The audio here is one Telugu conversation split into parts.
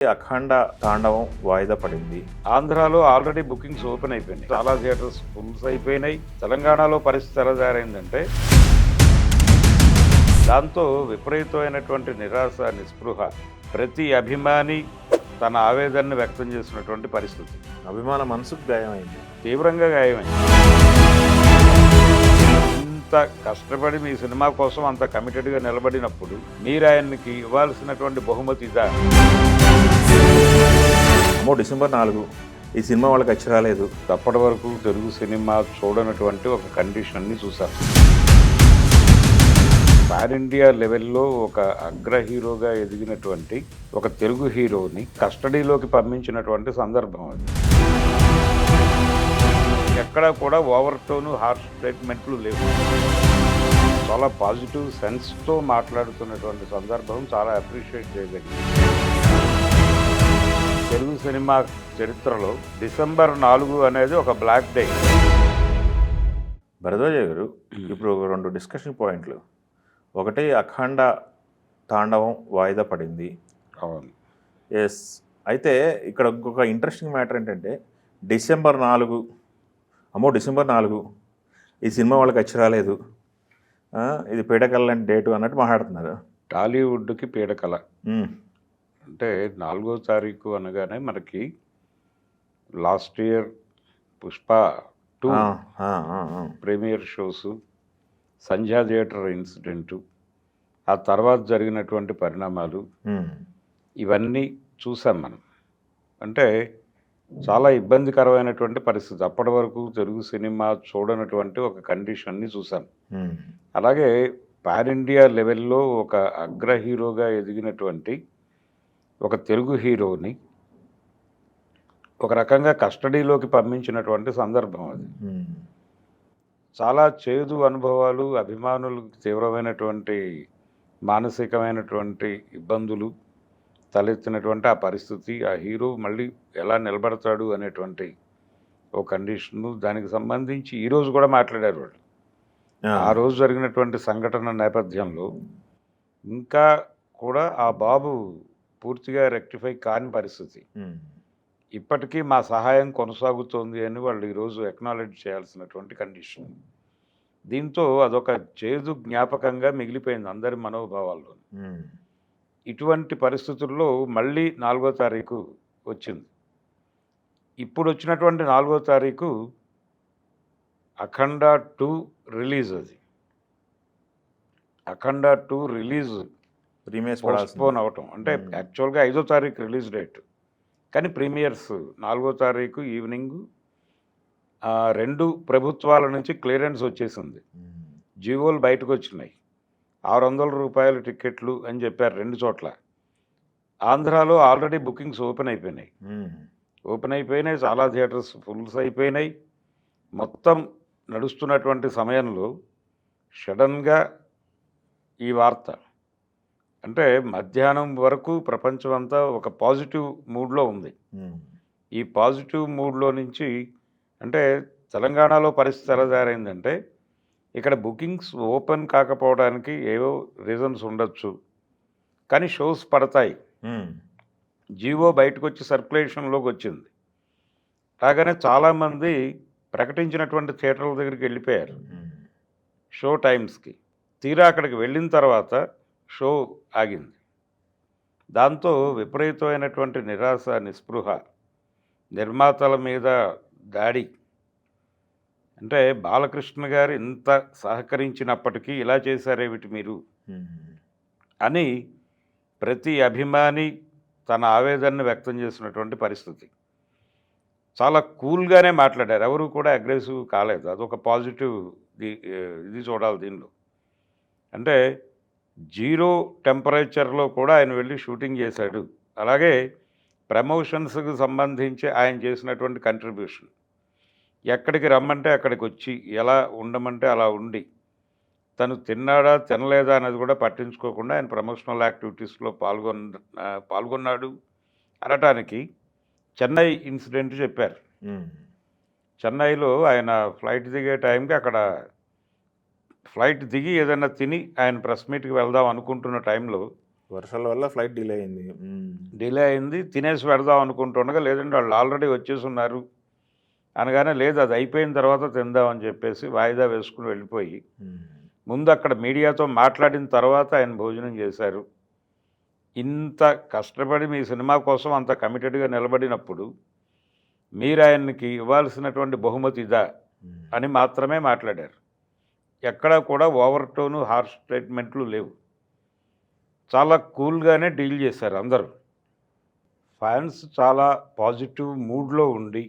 అఖండ తాండవం వాయిదా పడింది. ఆంధ్రాలో ఆల్రెడీ బుకింగ్స్ ఓపెన్ అయిపోయినాయి. చాలా థియేటర్స్ ఫుల్స్ అయిపోయినాయి. తెలంగాణలో పరిస్థితి ఎలా తయారైందంటే దాంతో విపరీతమైనటువంటి నిరాశ, నిస్పృహ. ప్రతి అభిమాని తన ఆవేదనను వ్యక్తం చేసినటువంటి పరిస్థితి. అభిమాన మనసుకు గాయమైంది, తీవ్రంగా గాయమైంది. ఇంత కష్టపడి మీ సినిమా కోసం అంత కమిటెడ్గా నిలబడినప్పుడు మీరు ఆయనకి ఇవ్వాల్సినటువంటి బహుమతి ఇదా? డిసెంబర్ 4 ఈ సినిమా వాళ్ళకి వచ్చి రాలేదు. అప్పటి వరకు తెలుగు సినిమా చూడనటువంటి ఒక కండిషన్ని చూశారు. పాన్ ఇండియా లెవెల్లో ఒక అగ్ర హీరోగా ఎదిగినటువంటి ఒక తెలుగు హీరోని కస్టడీలోకి పంపించినటువంటి సందర్భం అది. ఎక్కడా కూడా ఓవర్ టోను, హార్ష్ స్టేట్మెంట్లు లేవు. చాలా పాజిటివ్ సెన్స్తో మాట్లాడుతున్నటువంటి సందర్భం చాలా అప్రిషియేట్ చేయగలిగింది. తెలుగు సినిమా చరిత్రలో డిసెంబర్ 4 అనేది ఒక బ్లాక్ డే. భరద్వాజ గారు, ఇప్పుడు 2 డిస్కషన్ పాయింట్లు. ఒకటి, అఖండ తాండవం వాయిదా పడింది. అవును, ఎస్. అయితే ఇక్కడ ఇంకొక ఇంట్రెస్టింగ్ మ్యాటర్ ఏంటంటే డిసెంబర్ 4 ఈ సినిమా వాళ్ళకి వచ్చి రాలేదు, ఇది పీడకల లాంటి డేటు అన్నట్టు మాట్లాడుతున్నారు. టాలీవుడ్కి పీడకల అంటే 4వ తారీఖు అనగానే మనకి last year Pushpa 2 premiere shows, Sandhya theatre incident, ఆ తర్వాత జరిగినటువంటి పరిణామాలు ఇవన్నీ చూసాం మనం. అంటే చాలా ఇబ్బందికరమైనటువంటి పరిస్థితి. అప్పటి వరకు తెలుగు సినిమా చూడనటువంటి ఒక కండిషన్ని చూసాం. అలాగే పాన్ ఇండియా లెవెల్లో ఒక అగ్ర హీరోగా ఎదిగినటువంటి ఒక తెలుగు హీరోని ఒక రకంగా కస్టడీలోకి పంపించినటువంటి సందర్భం అది. చాలా చేదు అనుభవాలు, అభిమానులకు తీవ్రమైనటువంటి మానసికమైనటువంటి ఇబ్బందులు తలెత్తినటువంటి ఆ పరిస్థితి, ఆ హీరో మళ్ళీ ఎలా నిలబడతాడు అనేటువంటి ఓ కండిషను, దానికి సంబంధించి ఈరోజు కూడా మాట్లాడారు వాళ్ళు. ఆ రోజు జరిగినటువంటి సంఘటన నేపథ్యంలో ఇంకా కూడా ఆ బాబు పూర్తిగా రెక్టిఫై కాని పరిస్థితి. ఇప్పటికీ మా సహాయం కొనసాగుతోంది అని వాళ్ళు ఈరోజు ఎక్నాలెడ్జ్ చేయాల్సినటువంటి కండిషన్. దీంతో అదొక చేదు జ్ఞాపకంగా మిగిలిపోయింది అందరి మనోభావాల్లో. ఇటువంటి పరిస్థితుల్లో మళ్ళీ 4వ తారీఖు వచ్చింది. ఇప్పుడు వచ్చినటువంటి 4వ తారీఖు అఖండ 2 రిలీజ్. అది అఖండ 2 రిలీజ్ పోస్ట్పోన్ అవటం. అంటే యాక్చువల్గా 5వ తారీఖు రిలీజ్ డేట్, కానీ ప్రీమియర్స్ 4వ తారీఖు ఈవినింగ్ 2 ప్రభుత్వాల నుంచి క్లియరెన్స్ వచ్చేసింది. జీవోలు బయటకు వచ్చినాయి. 600 రూపాయల టికెట్లు అని చెప్పారు 2 చోట్ల. ఆంధ్రాలో ఆల్రెడీ బుకింగ్స్ ఓపెన్ అయిపోయినాయి. చాలా థియేటర్స్ ఫుల్స్ అయిపోయినాయి. మొత్తం నడుస్తున్నటువంటి సమయంలో సడన్గా ఈ వార్త, అంటే మధ్యాహ్నం వరకు ప్రపంచం అంతా ఒక పాజిటివ్ మూడ్లో ఉంది. ఈ పాజిటివ్ మూడ్లో నుంచి, అంటే తెలంగాణలో పరిస్థితి ఎలా తయారైందంటే ఇక్కడ బుకింగ్స్ ఓపెన్ కాకపోవడానికి ఏవో రీజన్స్ ఉండొచ్చు, కానీ షోస్ పడతాయి. జీవో బయటకు వచ్చి సర్క్యులేషన్లోకి వచ్చింది. రాగానే చాలామంది ప్రకటించినటువంటి థియేటర్ల దగ్గరికి వెళ్ళిపోయారు షో టైమ్స్కి. తీరా అక్కడికి వెళ్ళిన తర్వాత షో ఆగింది. దాంతో విపరీతమైనటువంటి నిరాశ, నిస్పృహ, నిర్మాతల మీద దాడి. అంటే బాలకృష్ణ గారు ఇంత సహకరించినప్పటికీ ఇలా చేశారేమిటి మీరు అని ప్రతి అభిమాని తన ఆవేదనను వ్యక్తం చేసినటువంటి పరిస్థితి. చాలా కూల్గానే మాట్లాడారు, ఎవరు కూడా అగ్రెసివ్ కాలేదు. అదొక పాజిటివ్ ఇది చూడాలి దీనిలో. అంటే 0 టెంపరేచర్లో కూడా ఆయన వెళ్ళి షూటింగ్ చేశాడు. అలాగే ప్రమోషన్స్కి సంబంధించి ఆయన చేసినటువంటి కంట్రిబ్యూషన్, ఎక్కడికి రమ్మంటే అక్కడికి వచ్చి, ఎలా ఉండమంటే అలా ఉండి, తను తిన్నాడా తినలేదా అనేది కూడా పట్టించుకోకుండా ఆయన ప్రమోషనల్ యాక్టివిటీస్లో పాల్గొన్నాడు అనటానికి చెన్నై ఇన్సిడెంట్ చెప్పారు. చెన్నైలో ఆయన ఫ్లైట్ దిగే టైంకి అక్కడ ఫ్లైట్ దిగి ఏదైనా తిని ఆయన ప్రెస్ మీట్కి వెళ్దాం అనుకుంటున్న టైంలో వర్షాల వల్ల ఫ్లైట్ డిలే అయింది. డిలే అయింది, తినేసి పెడదాం అనుకుంటుండగా లేదంటే వాళ్ళు ఆల్రెడీ వచ్చేసి ఉన్నారు అనగానే లేదు అది అయిపోయిన తర్వాత తిందామని చెప్పేసి వాయిదా వేసుకుని వెళ్ళిపోయి ముందు అక్కడ మీడియాతో మాట్లాడిన తర్వాత ఆయన భోజనం చేశారు. ఇంత కష్టపడి మీ సినిమా కోసం అంత కమిటెడ్గా నిలబడినప్పుడు మీరు ఆయనకి ఇవ్వాల్సినటువంటి బహుమతి ఇదా అని మాత్రమే మాట్లాడారు. ఎక్కడా కూడా ఓవర్ టోను హార్ష్ స్టేట్మెంట్లు లేవు. చాలా కూల్గానే డీల్ చేశారు అందరూ. ఫ్యాన్స్ చాలా పాజిటివ్ మూడ్లో ఉండి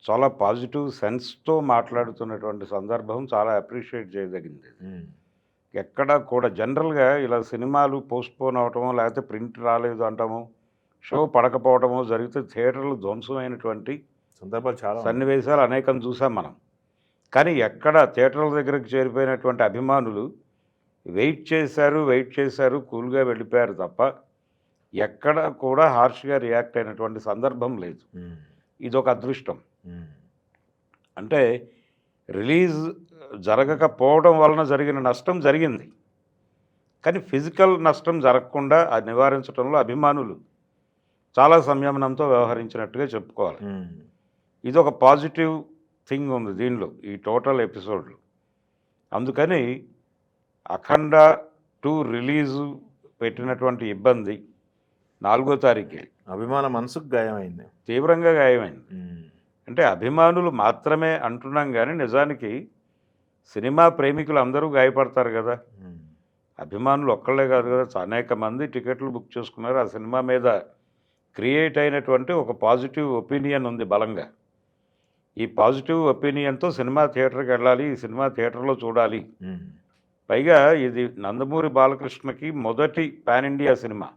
చాలా పాజిటివ్ సెన్స్తో మాట్లాడుతున్నటువంటి సందర్భం చాలా అప్రిషియేట్ చేయదగింది. ఎక్కడా కూడా జనరల్గా ఇలా సినిమాలు పోస్ట్పోన్ అవటమో లేకపోతే ప్రింట్ రాలేదు అంటామో షో పడకపోవటమో జరిగితే థియేటర్లు ధ్వంసమైనటువంటి సందర్భాలు చాలా సన్నివేశాలు అనేకం చూసాం మనం. కానీ ఎక్కడ థియేటర్ల దగ్గరకు చేరిపోయినటువంటి అభిమానులు వెయిట్ చేశారు కూల్గా వెళ్ళిపోయారు తప్ప ఎక్కడ కూడా హార్ష్గా రియాక్ట్ అయినటువంటి సందర్భం లేదు. ఇదొక అదృష్టం. అంటే రిలీజ్ జరగకపోవడం వలన జరిగిన నష్టం జరిగింది, కానీ ఫిజికల్ నష్టం జరగకుండా అది నివారించడంలో అభిమానులు చాలా సంయమనంతో వ్యవహరించినట్టుగా చెప్పుకోవాలి. ఇది ఒక పాజిటివ్ థింగ్ ఉంది దీనిలో, ఈ టోటల్ ఎపిసోడ్లో. అందుకని అఖండ 2 రిలీజు పెట్టినటువంటి ఇబ్బంది 4వ తారీఖు అభిమాన మనసుకు గాయమైంది, తీవ్రంగా గాయమైంది. అంటే అభిమానులు మాత్రమే అంటున్నాం కానీ నిజానికి సినిమా ప్రేమికులు అందరూ గాయపడతారు కదా. అభిమానులు ఒక్కళ్ళే కాదు కదా, అనేక మంది టికెట్లు బుక్ చేసుకున్నారు. ఆ సినిమా మీద క్రియేట్ అయినటువంటి ఒక పాజిటివ్ ఒపీనియన్ ఉంది బలంగా. ఈ పాజిటివ్ ఒపీనియన్తో సినిమా థియేటర్కి వెళ్ళాలి, ఈ సినిమా థియేటర్లో చూడాలి. పైగా ఇది నందమూరి బాలకృష్ణకి మొదటి పాన్ ఇండియా సినిమా,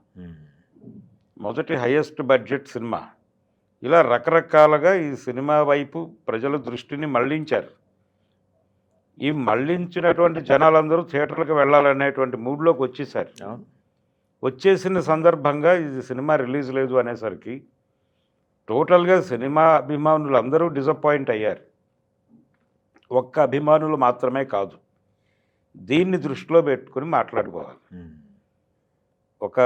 మొదటి హైయెస్ట్ బడ్జెట్ సినిమా. ఇలా రకరకాలుగా ఈ సినిమా వైపు ప్రజల దృష్టిని మళ్లించారు. ఈ మళ్లించినటువంటి జనాలందరూ థియేటర్లకు వెళ్ళాలనేటువంటి మూడ్లోకి వచ్చేసారు. వచ్చేసిన సందర్భంగా ఇది సినిమా రిలీజ్ లేదు అనేసరికి టోటల్గా సినిమా అభిమానులు అందరూ డిసప్పాయింట్ అయ్యారు. ఒక్క అభిమానులు మాత్రమే కాదు, దీన్ని దృష్టిలో పెట్టుకుని మాట్లాడుకోవాలి. ఒక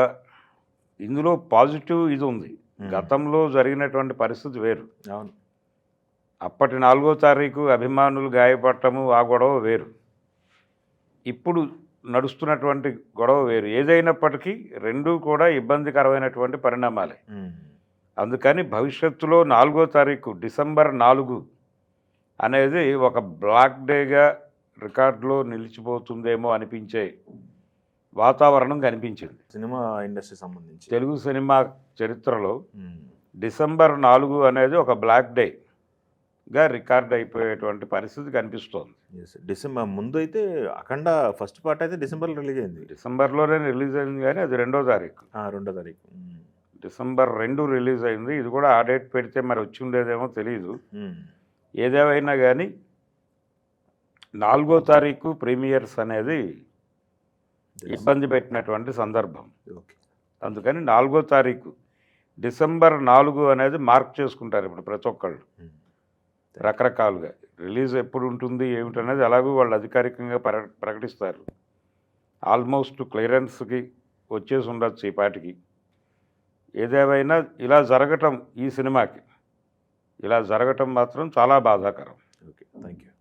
ఇందులో పాజిటివ్ ఇది ఉంది. గతంలో జరిగినటువంటి పరిస్థితి వేరు. అప్పటి 4వ తారీఖు అభిమానులు గాయపడటము ఆ గొడవ వేరు, ఇప్పుడు నడుస్తున్నటువంటి గొడవ వేరు. ఏదైనప్పటికీ రెండూ కూడా ఇబ్బందికరమైనటువంటి పరిణామాలే. అందుకని భవిష్యత్తులో 4వ తారీఖు డిసెంబర్ 4 అనేది ఒక బ్లాక్ డేగా రికార్డులో నిలిచిపోతుందేమో అనిపించే వాతావరణం కనిపించింది. సినిమా ఇండస్ట్రీ సంబంధించి తెలుగు సినిమా చరిత్రలో డిసెంబర్ 4 అనేది ఒక బ్లాక్ డేగా రికార్డ్ అయిపోయేటువంటి పరిస్థితి కనిపిస్తోంది. డిసెంబర్ ముందు అయితే అఖండ ఫస్ట్ పార్ట్ అయితే డిసెంబర్లో రిలీజ్ అయింది. డిసెంబర్లోనే రిలీజ్ అయింది, కానీ అది 2వ తారీఖు. 2వ తారీఖు డిసెంబర్ 2 రిలీజ్ అయింది. ఇది కూడా ఆ డేట్ పెడితే మరి వచ్చి ఉండేదేమో తెలియదు. ఏదేమైనా కానీ 4వ తారీఖు ప్రీమియర్స్ అనేది ఇబ్బంది పెట్టినటువంటి సందర్భం. అందుకని 4వ తారీఖు డిసెంబర్ 4 అనేది మార్క్ చేసుకుంటారు ఇప్పుడు ప్రతి ఒక్కళ్ళు రకరకాలుగా. రిలీజ్ ఎప్పుడు ఉంటుంది ఏమిటనేది ఎలాగో వాళ్ళు అధికారికంగా ప్రకటిస్తారు. ఆల్మోస్ట్ క్లియరెన్స్కి వచ్చేసి ఉండొచ్చు ఈ పాటికి. ఏదేమైనా ఇలా జరగటం, ఈ సినిమాకి ఇలా జరగటం మాత్రం చాలా బాధాకరం. Okay, thank you.